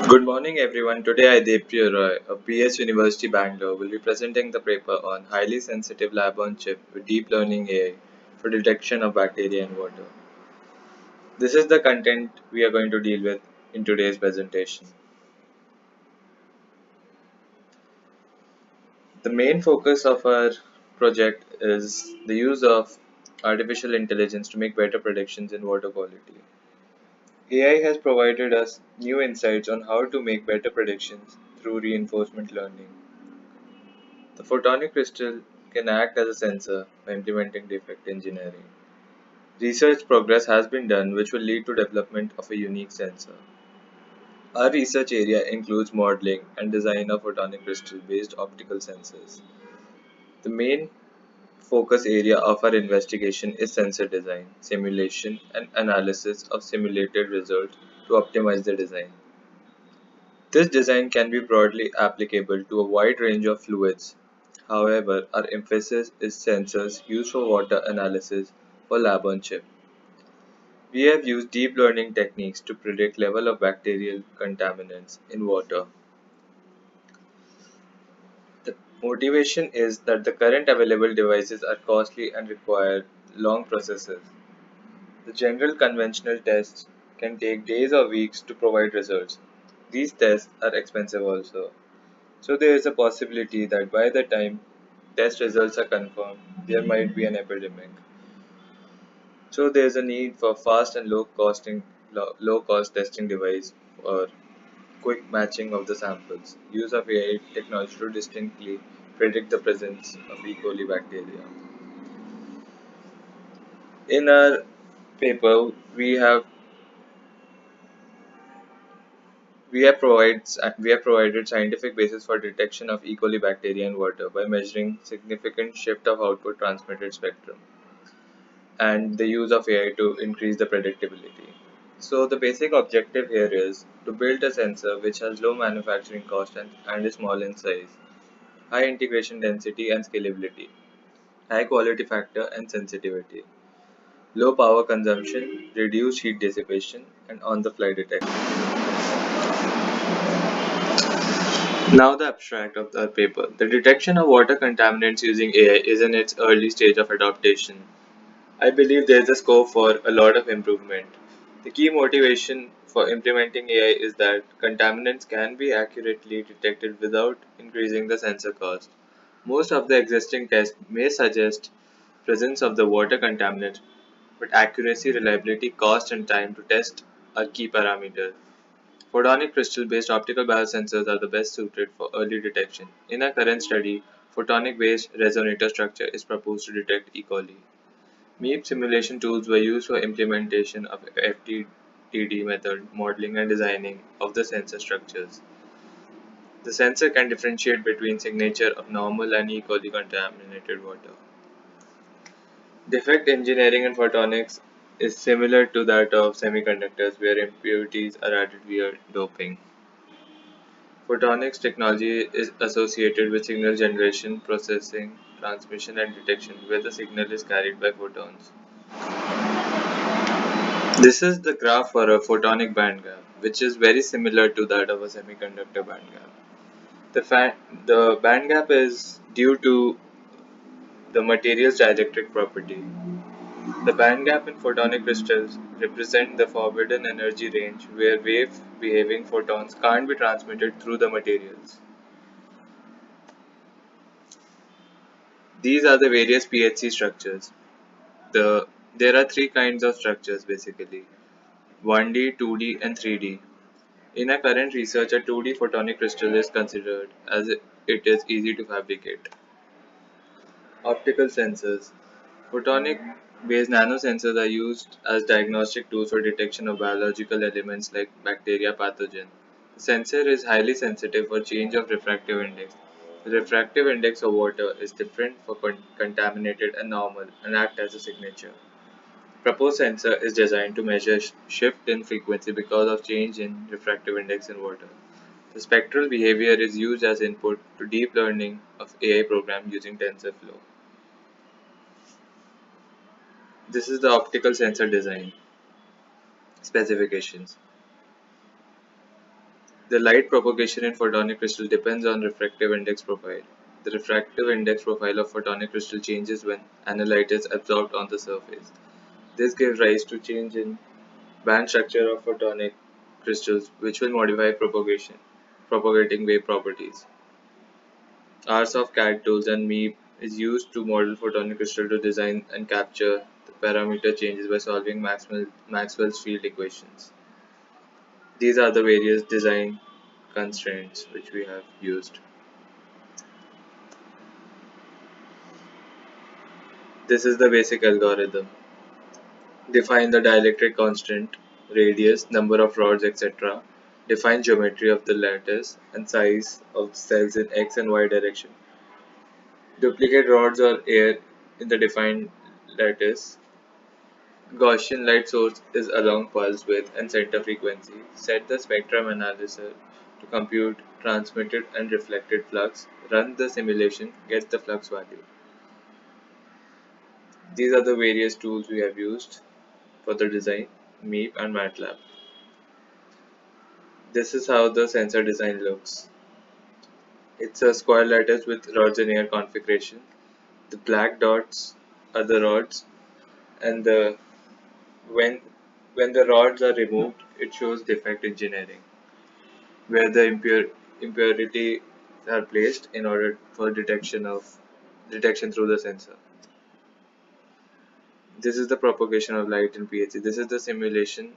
Good morning, everyone. Today, I, Deepthi Roy of PS University Bangalore, will be presenting the paper on highly sensitive lab on chip with deep learning AI for detection of bacteria in water. This is the content we are going to deal with in today's presentation. The main focus of our project is the use of artificial intelligence to make better predictions in water quality. AI has provided us new insights on how to make better predictions through reinforcement learning. The photonic crystal can act as a sensor by implementing defect engineering. Research progress has been done which will lead to development of a unique sensor. Our research area includes modeling and design of photonic crystal based optical sensors. The main focus area of our investigation is sensor design, simulation and analysis of simulated results to optimize the design. This design can be broadly applicable to a wide range of fluids. However, our emphasis is sensors used for water analysis for lab on chip. We have used deep learning techniques to predict level of bacterial contaminants in water. The motivation is that the current available devices are costly and require long processes. The general conventional tests can take days or weeks to provide results. These tests are expensive also. So there is a possibility that by the time test results are confirmed, there might be an epidemic. So there is a need for fast and low cost testing device for quick matching of the samples. Use of AI technology to distinctly predict the presence of E. coli bacteria. In our paper, we have provided scientific basis for detection of E. coli bacteria in water by measuring significant shift of output transmitted spectrum and the use of AI to increase the predictability. So the basic objective here is to build a sensor which has low manufacturing cost and is small in size, high integration density and scalability, high quality factor and sensitivity, low power consumption, reduced heat dissipation, and on-the-fly detection. Now the abstract of the paper. The detection of water contaminants using AI is in its early stage of adaptation. I believe there is a scope for a lot of improvement. The key motivation for implementing AI is that contaminants can be accurately detected without increasing the sensor cost. Most of the existing tests may suggest presence of the water contaminant, but accuracy, reliability, cost, and time to test are key parameters. Photonic crystal-based optical biosensors are the best suited for early detection. In a current study, photonic-based resonator structure is proposed to detect E. coli. Meep simulation tools were used for implementation of FTTD method modeling and designing of the sensor structures. The sensor can differentiate between signature of normal and E. coli contaminated water. Defect engineering in photonics is similar to that of semiconductors where impurities are added via doping. Photonics technology is associated with signal generation, processing, transmission and detection where the signal is carried by photons. This is the graph for a photonic bandgap, which is very similar to that of a semiconductor bandgap. The bandgap is due to the material's dielectric property. The bandgap in photonic crystals represent the forbidden energy range where wave-behaving photons can't be transmitted through the materials. These are the various PHC structures. There are three kinds of structures basically: 1D, 2D, and 3D. In a current research, a 2D photonic crystal is considered as it is easy to fabricate. Optical sensors. Photonic based nanosensors are used as diagnostic tools for detection of biological elements like bacteria pathogen. The sensor is highly sensitive for change of refractive index. The refractive index of water is different for contaminated and normal and act as a signature. Proposed sensor is designed to measure shift in frequency because of change in refractive index in water. The spectral behavior is used as input to deep learning of AI program using TensorFlow. This is the optical sensor design specifications. The light propagation in photonic crystal depends on refractive index profile. The refractive index profile of photonic crystal changes when analyte is absorbed on the surface. This gives rise to change in band structure of photonic crystals, which will modify propagating wave properties. Hours of CAD tools and Meep is used to model photonic crystal to design and capture the parameter changes by solving Maxwell's field equations. These are the various design constraints which we have used. This is the basic algorithm. Define the dielectric constant, radius, number of rods, etc. Define geometry of the lattice and size of the cells in x and y direction. Duplicate rods or air in the defined lattice. Gaussian light source is along pulse width and center frequency. Set the spectrum analyzer to compute transmitted and reflected flux. Run the simulation, get the flux value. These are the various tools we have used for the design, Meep and MATLAB. This is how the sensor design looks. It's a square lattice with rods in air configuration. The black dots are the rods, and when when the rods are removed, it shows defect engineering, where the impurities are placed in order for detection through the sensor. This is the propagation of light in PHC. This is the simulation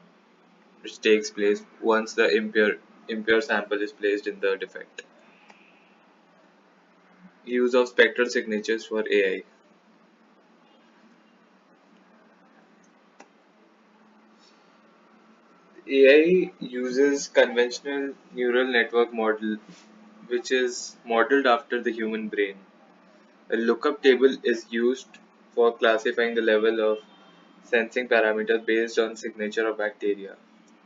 which takes place once the impure sample is placed in the defect. Use of spectral signatures for AI. AI uses conventional neural network model which is modeled after the human brain. A lookup table is used for classifying the level of sensing parameters based on signature of bacteria.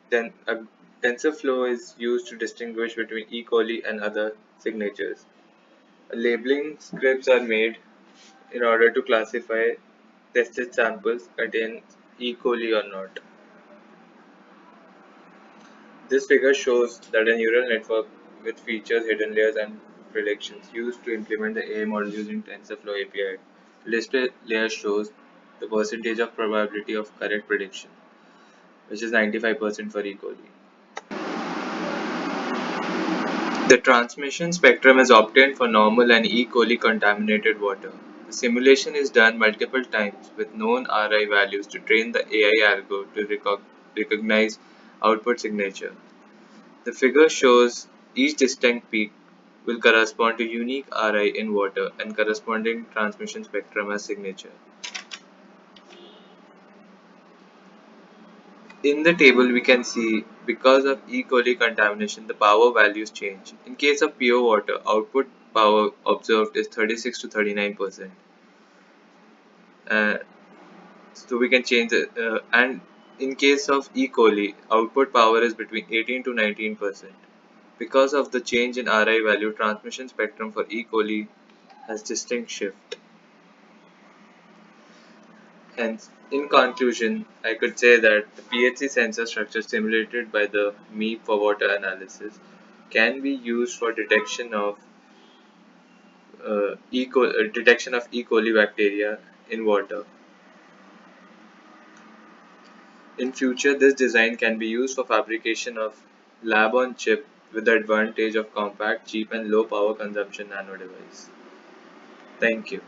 Then a TensorFlow is used to distinguish between E. coli and other signatures. Labeling scripts are made in order to classify tested samples contain E. coli or not. This figure shows that a neural network with features, hidden layers, and predictions used to implement the AI model using TensorFlow API. The display layer shows the percentage of probability of correct prediction, which is 95% for E. coli. The transmission spectrum is obtained for normal and E. coli contaminated water. The simulation is done multiple times with known RI values to train the AI algo to recognize output signature. The figure shows each distinct peak will correspond to unique Ri in water and corresponding transmission spectrum as signature. In the table we can see because of E. coli contamination the power values change. In case of pure water, output power observed is 36 to 39%. Uh, so we can change it. And in case of E. coli, output power is between 18 to 19%. Because of the change in Ri value, transmission spectrum for E. coli has distinct shift. Hence, in conclusion, I could say that the PHC sensor structure simulated by the Meep for water analysis can be used for detection of E. coli bacteria in water. In future, this design can be used for fabrication of lab-on-chip with the advantage of compact, cheap, and low power consumption nano device. Thank you.